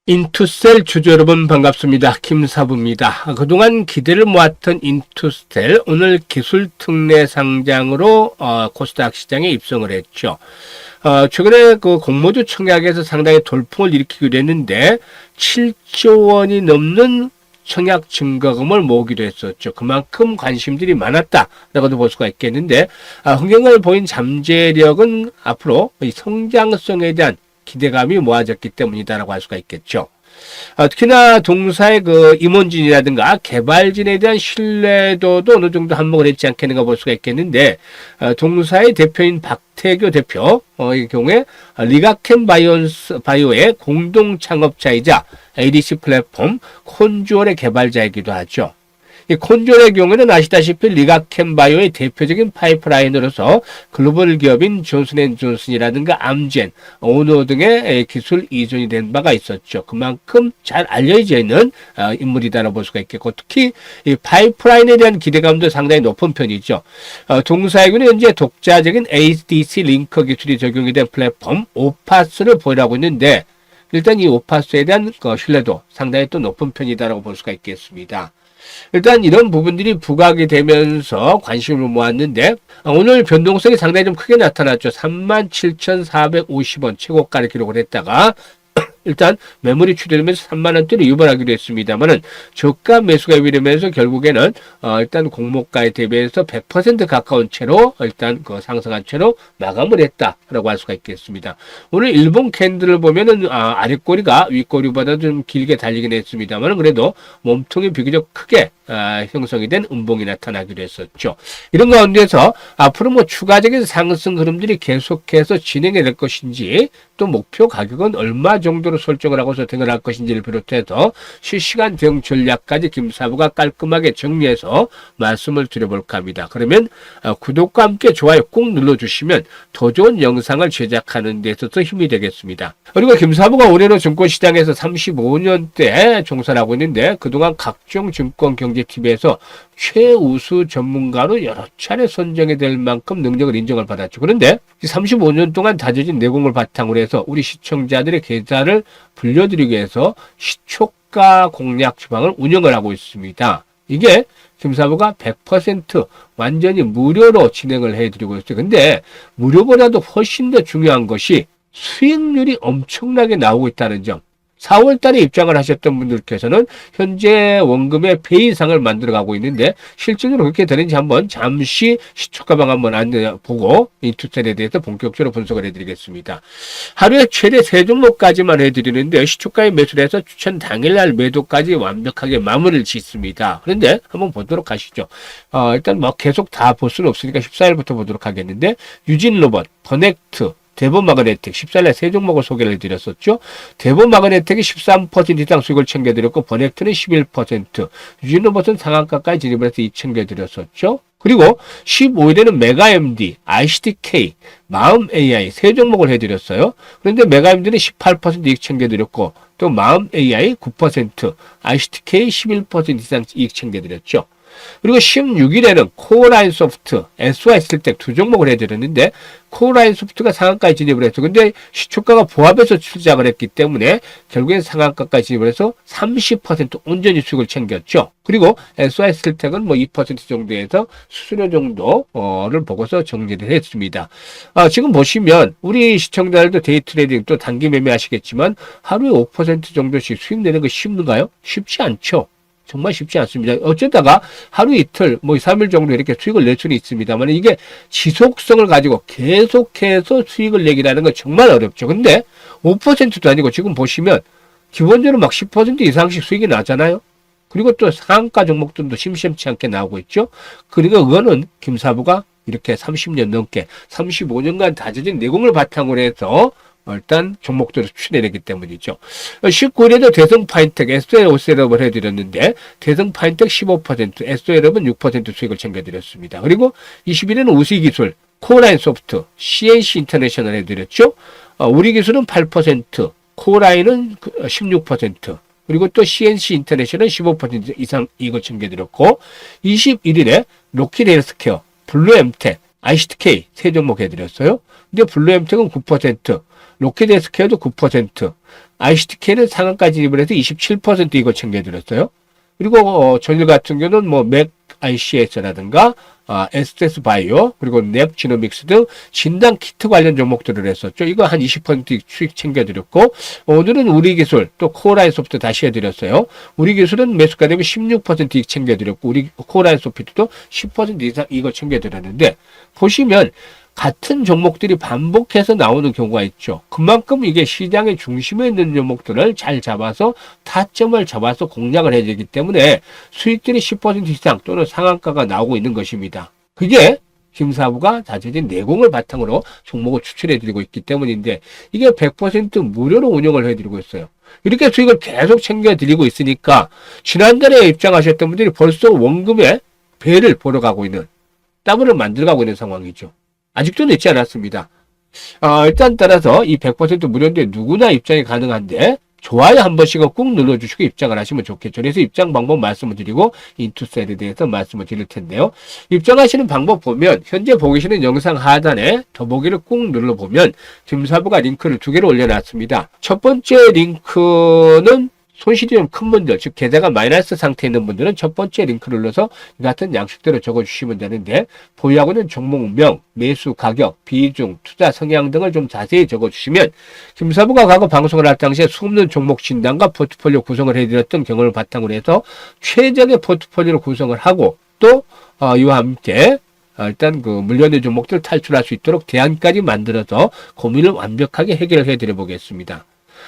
인투셀 주주 여러분 반갑습니다. 김사부입니다. 그동안 기대를 모았던 인투셀 오늘 기술 특례 상장으로 코스닥 시장에 입성을 했죠. 최근에 그 공모주 청약에서 상당히 돌풍을 일으키기도 했는데 7조 원이 넘는 청약 증거금을 모으기도 했었죠. 그만큼 관심들이 많았다라고도 볼 수가 있겠는데 흥행을 보인 잠재력은 앞으로 이 성장성에 대한 기대감이 모아졌기 때문이다라고 할 수가 있겠죠. 특히나 동사의 그 임원진이라든가 개발진에 대한 신뢰도도 어느 정도 한몫을 했지 않겠는가 볼 수가 있겠는데, 동사의 대표인 박태교 대표, 이 경우에 리가켄 바이오의 공동 창업자이자 ADC 플랫폼 콘주얼의 개발자이기도 하죠. 이 콘졸의 경우에는 아시다시피 리가켄 바이오의 대표적인 파이프라인으로서 글로벌 기업인 존슨앤존슨이라든가 암젠, 오노 등의 기술 이전이 된 바가 있었죠. 그만큼 잘 알려져 있는 인물이다라고 볼 수가 있겠고, 특히 이 파이프라인에 대한 기대감도 상당히 높은 편이죠. 동사의 경우는 현재 독자적인 ADC 링커 기술이 적용이 된 플랫폼 오파스를 보유하고 있는데, 일단 이 오파스에 대한 신뢰도 상당히 또 높은 편이다라고 볼 수가 있겠습니다. 일단 이런 부분들이 부각이 되면서 관심을 모았는데 오늘 변동성이 상당히 좀 크게 나타났죠. 37,450원 최고가를 기록을 했다가 일단 매물이 추대되면서 3만원대로 유발하기도 했습니다만은 저가 매수가 이루면서 결국에는 일단 공모가에 대비해서 100% 가까운 채로 일단 그 상승한 채로 마감을 했다라고 할 수가 있겠습니다. 오늘 일본 캔들을 보면은 아랫꼬리가 윗꼬리보다 좀 길게 달리긴 했습니다만은 그래도 몸통이 비교적 크게 형성이 된 음봉이 나타나기도 했었죠. 이런 가운데서 앞으로 뭐 추가적인 상승 흐름들이 계속해서 진행이 될 것인지 또 목표 가격은 얼마 정도로 설정을 하고서 대응을 할 것인지를 비롯해서 실시간 대응 전략까지 김사부가 깔끔하게 정리해서 말씀을 드려볼까 합니다. 그러면 구독과 함께 좋아요 꼭 눌러주시면 더 좋은 영상을 제작하는 데 있어서 힘이 되겠습니다. 그리고 김사부가 올해로 증권시장에서 35년대 종사를 하고 있는데 그동안 각종 증권 경제 TV에서 최우수 전문가로 여러 차례 선정이 될 만큼 능력을 인정을 받았죠. 그런데 35년 동안 다져진 내공을 바탕으로 해서 우리 시청자들의 계좌를 불려드리기 위해서 시초가 공략 주방을 운영을 하고 있습니다. 이게 김사부가 100% 완전히 무료로 진행을 해드리고 있어요. 근데 무료보다도 훨씬 더 중요한 것이 수익률이 엄청나게 나오고 있다는 점. 4월 달에 입장을 하셨던 분들께서는 현재 원금의 배 이상을 만들어가고 있는데 실질적으로 그렇게 되는지 한번 잠시 시초가방 한번 보고 인투셀에 대해서 본격적으로 분석을 해드리겠습니다. 하루에 최대 3종목까지만 해드리는데 시초가에 매수를 해서 추천 당일날 매도까지 완벽하게 마무리를 짓습니다. 그런데 한번 보도록 하시죠. 일단 뭐 계속 다 볼 수는 없으니까 14일부터 보도록 하겠는데 유진로봇, 버넥트, 대본마그네틱 14일에 3종목을 소개를 해드렸었죠. 대본마그네틱이 13% 이상 수익을 챙겨드렸고 버넥트는 11%, 유진로봇은 상한가까지 진입을 해서 2 챙겨드렸었죠. 그리고 15일에는 메가MD, ICTK, 마음AI 3종목을 해드렸어요. 그런데 메가MD는 18% 이익 챙겨드렸고 또 마음AI 9%, ICTK 11% 이상 이익 챙겨드렸죠. 그리고 16일에는 코어라인소프트, SY스텔텍 2종목을 해드렸는데 코어라인소프트가 상한가에 진입을 했어. 근데 시초가가 보합해서 출작을 했기 때문에 결국엔 상한가까지 진입을 해서 30% 온전히 수익을 챙겼죠. 그리고 SY스텔텍은 뭐 2% 정도에서 수수료 정도를 보고서 정리를 했습니다. 지금 보시면 우리 시청자들도 데이트레이딩 또 단기 매매 하시겠지만 하루에 5% 정도씩 수익 내는 거 쉽는가요? 쉽지 않죠. 정말 쉽지 않습니다. 어쩌다가 하루 이틀, 뭐 3일 정도 이렇게 수익을 낼 수는 있습니다만 이게 지속성을 가지고 계속해서 수익을 내기라는 건 정말 어렵죠. 근데 5%도 아니고 지금 보시면 기본적으로 막 10% 이상씩 수익이 나잖아요. 그리고 또 상한가 종목들도 심심치 않게 나오고 있죠. 그리고 그거는 김사부가 이렇게 30년 넘게 35년간 다져진 내공을 바탕으로 해서 일단 종목들을 추천해내기 때문이죠. 19일에도 대성파인텍, SOL업을 해드렸는데 대성파인텍 15%, SOL업은 6% 수익을 챙겨드렸습니다. 그리고 20일에는 우시기술, 코어라인소프트, CNC 인터내셔널 해드렸죠. 우리 기술은 8%, 코어라인은 16%, 그리고 또 CNC 인터내셔널은 15% 이상 이익을 챙겨드렸고 21일에 로키드 헬스케어, 블루엠텍, ICTK 3종목 해드렸어요. 근데 블루엠텍은 9%, 로키드 헬스케어도 9%, ICTK는 상한가 진입을 해서 27% 이거 챙겨드렸어요. 그리고 전일 같은 경우는 뭐 맥 ICS라든가 에스테스 바이오 그리고 넵 지노믹스 등 진단 키트 관련 종목들을 했었죠. 이거 한 20% 수익 챙겨드렸고 오늘은 우리기술 또 코어라인소프트 다시 해드렸어요. 우리기술은 매수가 되면 16% 이익 챙겨드렸고 우리 코어라인소프트도 10% 이상 이거 챙겨드렸는데 보시면 같은 종목들이 반복해서 나오는 경우가 있죠. 그만큼 이게 시장의 중심에 있는 종목들을 잘 잡아서 타점을 잡아서 공략을 해야 되기 때문에 수익들이 10% 이상 또는 상한가가 나오고 있는 것입니다. 그게 김사부가 자체적인 내공을 바탕으로 종목을 추천해드리고 있기 때문인데 이게 100% 무료로 운영을 해드리고 있어요. 이렇게 수익을 계속 챙겨드리고 있으니까 지난달에 입장하셨던 분들이 벌써 원금의 배를 보러 가고 있는 더블을 만들어가고 있는 상황이죠. 아직도 늦지 않았습니다. 일단 따라서 이 100% 무료인데 누구나 입장이 가능한데 좋아요 한 번씩은 꾹 눌러주시고 입장을 하시면 좋겠죠. 그래서 입장 방법 말씀을 드리고 인투셀에 대해서 말씀을 드릴 텐데요. 입장하시는 방법 보면 현재 보고 계시는 영상 하단에 더보기를 꾹 눌러보면 김사부가 링크를 2개를 올려놨습니다. 첫 번째 링크는 손실이 좀 큰 분들, 즉 계좌가 마이너스 상태에 있는 분들은 첫 번째 링크를 눌러서 이 같은 양식대로 적어주시면 되는데 보유하고 있는 종목명, 매수 가격, 비중, 투자 성향 등을 좀 자세히 적어주시면 김사부가 과거 방송을 할 당시에 수없는 종목 진단과 포트폴리오 구성을 해드렸던 경험을 바탕으로 해서 최적의 포트폴리오를 구성을 하고 또 이와 함께 일단 그 물려낸 종목들을 탈출할 수 있도록 대안까지 만들어서 고민을 완벽하게 해결을 해드려 보겠습니다.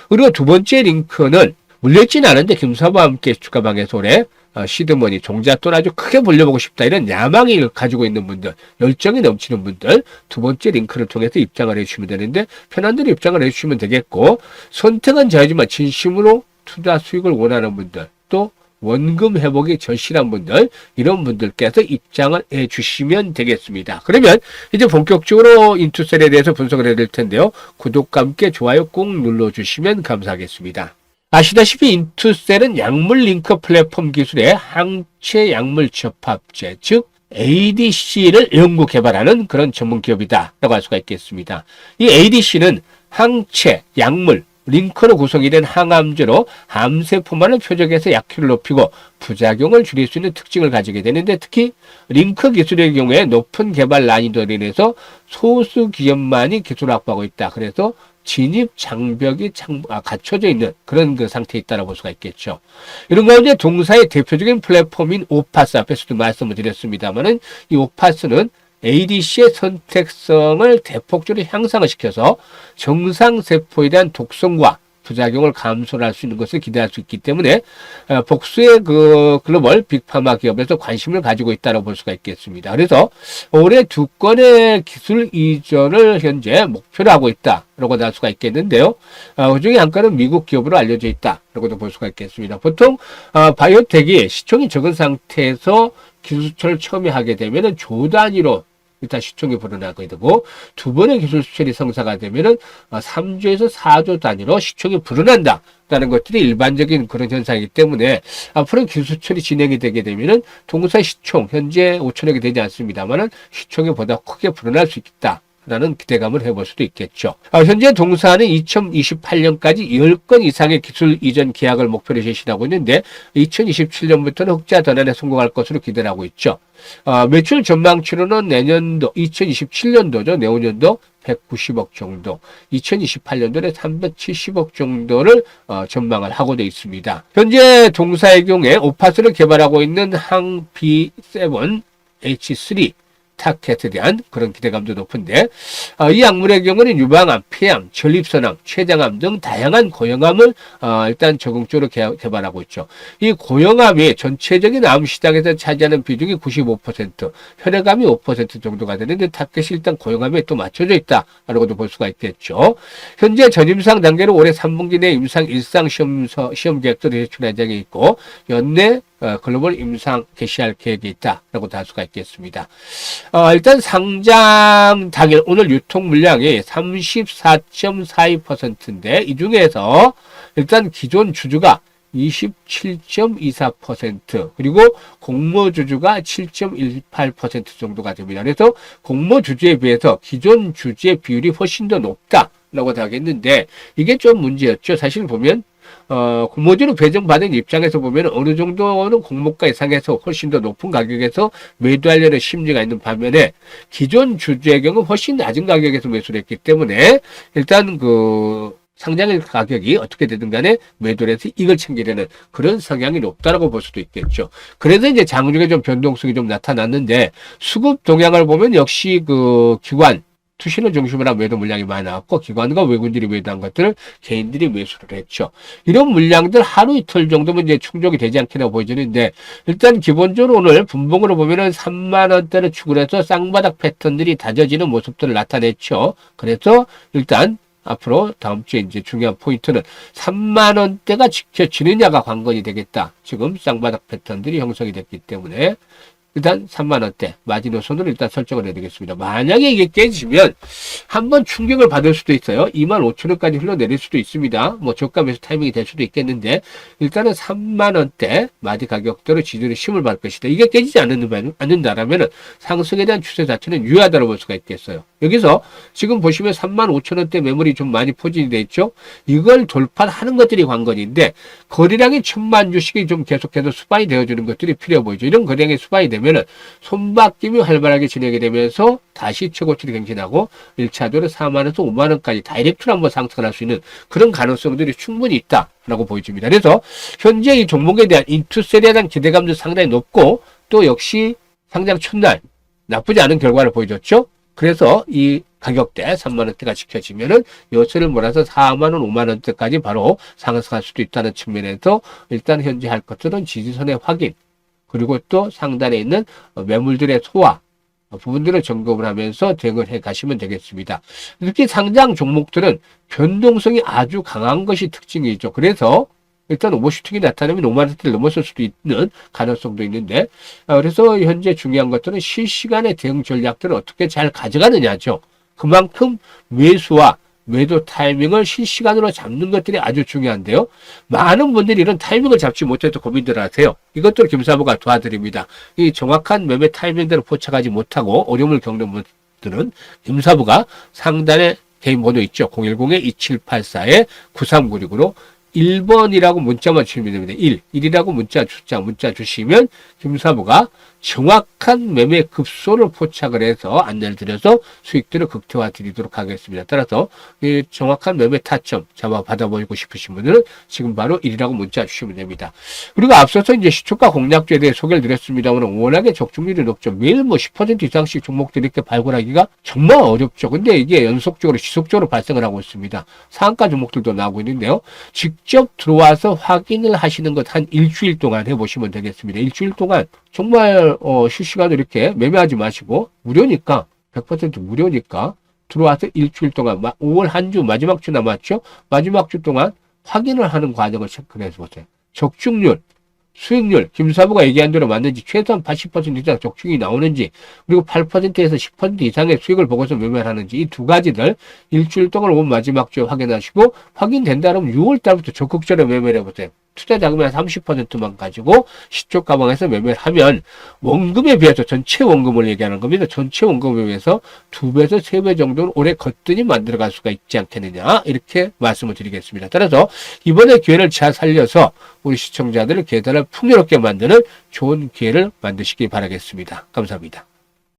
그리고 두 번째 링크는 물려있지는 않은데 김사부와 함께 주가방에서 올해 시드머니, 종잣돈 아주 크게 벌려보고 싶다 이런 야망을 가지고 있는 분들, 열정이 넘치는 분들 두 번째 링크를 통해서 입장을 해주시면 되는데 편한 대로 입장을 해주시면 되겠고 선택은 저희지만 진심으로 투자 수익을 원하는 분들 또 원금 회복이 절실한 분들 이런 분들께서 입장을 해주시면 되겠습니다. 그러면 이제 본격적으로 인투셀에 대해서 분석을 해야 될 텐데요. 구독과 함께 좋아요 꾹 눌러주시면 감사하겠습니다. 아시다시피 인투셀은 약물 링크 플랫폼 기술의 항체 약물 접합제, 즉 ADC를 연구 개발하는 그런 전문 기업이다 라고 할 수가 있겠습니다. 이 ADC는 항체, 약물, 링크로 구성이 된 항암제로 암세포만을 표적해서 약효를 높이고 부작용을 줄일 수 있는 특징을 가지게 되는데 특히 링크 기술의 경우에 높은 개발 난이도로 인해서 소수 기업만이 기술을 확보하고 있다. 그래서 진입 장벽이 갖춰져 있는 그런 그 상태에 있다고 볼 수가 있겠죠. 이런 가운데 동사의 대표적인 플랫폼인 오파스 앞에서도 말씀을 드렸습니다만은 이 오파스는 ADC의 선택성을 대폭적으로 향상을 시켜서 정상세포에 대한 독성과 부작용을 감소를 할 수 있는 것을 기대할 수 있기 때문에 복수의 그 글로벌 빅파마 기업에서 관심을 가지고 있다고 볼 수가 있겠습니다. 그래서 올해 2건의 기술 이전을 현재 목표로 하고 있다라고 할 수가 있겠는데요. 그중에 한 건은 미국 기업으로 알려져 있다라고도 볼 수가 있겠습니다. 보통 바이오텍이 시총이 적은 상태에서 기술 수출을 처음에 하게 되면은 조 단위로 일단 시총이 불어나게 되고 두 번의 기술 수출이 성사가 되면은 3조에서 4조 단위로 시총이 불어난다라는 것들이 일반적인 그런 현상이기 때문에 앞으로 기술 수출이 진행이 되게 되면은 동사 시총 현재 5천억이 되지 않습니다만은 시총이 보다 크게 불어날 수 있다. 라는 기대감을 해볼 수도 있겠죠. 현재 동사는 2028년까지 10건 이상의 기술 이전 계약을 목표로 제시하고 있는데 2027년부터는 흑자 전환에 성공할 것으로 기대를 하고 있죠. 매출 전망치로는 내년도 2027년도죠. 내후년도 190억 정도, 2028년도에 370억 정도를 전망을 하고 되어 있습니다. 현재 동사의 경우에 오파스를 개발하고 있는 항 B7H3 타켓에 대한 그런 기대감도 높은데 이 약물의 경우는 유방암, 폐암, 전립선암, 췌장암 등 다양한 고형암을 일단 적응적으로 개발하고 있죠. 이 고형암이 전체적인 암 시장에서 차지하는 비중이 95%, 혈액암이 5% 정도가 되는데 타켓이 일단 고형암에 또 맞춰져 있다라고도 볼 수가 있겠죠. 현재 전임상 단계로 올해 3분기 내 임상 일상 시험 계획도 제출 예정에 있고 연내 글로벌 임상 개시할 계획이 있다라고도 할 수가 있겠습니다. 일단 상장 당일 오늘 유통 물량이 34.42%인데 이 중에서 일단 기존 주주가 27.24% 그리고 공모주주가 7.18% 정도가 됩니다. 그래서 공모주주에 비해서 기존 주주의 비율이 훨씬 더 높다. 라고 하겠는데, 이게 좀 문제였죠. 사실 보면, 공모주로 배정받은 입장에서 보면 어느 정도는 공모가 이상에서 훨씬 더 높은 가격에서 매도하려는 심리가 있는 반면에 기존 주주의 경우 훨씬 낮은 가격에서 매수를 했기 때문에 일단 상장일 가격이 어떻게 되든 간에 매도를 해서 이걸 챙기려는 그런 성향이 높다라고 볼 수도 있겠죠. 그래서 이제 장중에 좀 변동성이 좀 나타났는데 수급 동향을 보면 역시 기관 투신을 중심으로 한 매도 물량이 많이 나왔고 기관과 외국인들이 매도한 것들을 개인들이 매수를 했죠. 이런 물량들 하루 이틀 정도면 이제 충족이 되지 않겠나 보여지는데 일단 기본적으로 오늘 분봉으로 보면은 3만 원대를 추구해서 쌍바닥 패턴들이 다져지는 모습들을 나타냈죠. 그래서 일단 앞으로 다음 주에 이제 중요한 포인트는 3만 원대가 지켜지느냐가 관건이 되겠다. 지금 쌍바닥 패턴들이 형성이 됐기 때문에 일단 3만 원대 마지노선으로 일단 설정을 해야 되겠습니다. 만약에 이게 깨지면 한번 충격을 받을 수도 있어요. 2만 5천 원까지 흘러내릴 수도 있습니다. 뭐 저가 매수 타이밍이 될 수도 있겠는데 일단은 3만 원대 마지 가격대로 지지를 힘을 받을 것이다. 이게 깨지지 않는다라면 상승에 대한 추세 자체는 유효하다고 볼 수가 있겠어요. 여기서 지금 보시면 3만 5천 원대 매물이 좀 많이 포진이 돼 있죠. 이걸 돌파하는 것들이 관건인데 거래량이 1,000만 주씩이 좀 계속해서 수반이 되어주는 것들이 필요해 보이죠. 이런 거래량이 수반이 되면은 손바뀜이 활발하게 진행이 되면서 다시 최고치를 갱신하고 1차적으로 4만원에서 5만원까지 다이렉트로 한번 상승할 수 있는 그런 가능성들이 충분히 있다라고 보여집니다. 그래서 현재 이 종목에 대한 인투셀에 대한 기대감도 상당히 높고 또 역시 상장 첫날 나쁘지 않은 결과를 보여줬죠. 그래서 이 가격대 3만원대가 지켜지면은 요소를 몰아서 4만원, 5만원대까지 바로 상승할 수도 있다는 측면에서 일단 현재 할 것들은 지지선의 확인, 그리고 또 상단에 있는 매물들의 소화 부분들을 점검을 하면서 대응을 해 가시면 되겠습니다. 특히 상장 종목들은 변동성이 아주 강한 것이 특징이죠. 그래서 일단 오버슈팅이 나타나면 5만원대를 넘어설 수도 있는 가능성도 있는데 그래서 현재 중요한 것들은 실시간의 대응 전략들을 어떻게 잘 가져가느냐죠. 그만큼 매수와 매도 타이밍을 실시간으로 잡는 것들이 아주 중요한데요. 많은 분들이 이런 타이밍을 잡지 못해서 고민들 하세요. 이것도 김사부가 도와드립니다. 이 정확한 매매 타이밍대로 포착하지 못하고 어려움을 겪는 분들은 김사부가 상단에 개인 번호 있죠. 010-2784-9396으로 1번이라고 문자만 주시면 됩니다. 1이라고 문자 주시면 김사부가 정확한 매매 급소를 포착을 해서 안내를 드려서 수익들을 극대화 드리도록 하겠습니다. 따라서 이 정확한 매매 타점 잡아 받아보고 싶으신 분들은 지금 바로 1이라고 문자 주시면 됩니다. 그리고 앞서서 이제 시초가 공략주에 대해 소개를 드렸습니다만 워낙에 적중률이 높죠. 매일 뭐 10% 이상씩 종목들이 이렇게 발굴하기가 정말 어렵죠. 근데 이게 연속적으로 지속적으로 발생을 하고 있습니다. 상한가 종목들도 나오고 있는데요. 직접 들어와서 확인을 하시는 것 한 일주일 동안 해보시면 되겠습니다. 일주일 동안 정말 실시간으로 이렇게 매매하지 마시고 무료니까 100% 무료니까 들어와서 일주일 동안 5월 한 주 마지막 주 남았죠. 마지막 주 동안 확인을 하는 과정을 체크해 보세요. 적중률, 수익률, 김사부가 얘기한 대로 맞는지 최소한 80% 이상 적중이 나오는지 그리고 8%에서 10% 이상의 수익을 보고서 매매를 하는지 이 두 가지를 일주일 동안 온 마지막 주에 확인하시고 확인된다면 6월 달부터 적극적으로 매매를 해보세요. 투자 자금의 한 30%만 가지고 시초 가방에서 매매를 하면 원금에 비해서 전체 원금을 얘기하는 겁니다. 전체 원금에 비해서 2배에서 3배 정도는 올해 거뜬히 만들어갈 수가 있지 않겠느냐 이렇게 말씀을 드리겠습니다. 따라서 이번에 기회를 잘 살려서 우리 시청자들을 계단을 풍요롭게 만드는 좋은 기회를 만드시기 바라겠습니다. 감사합니다.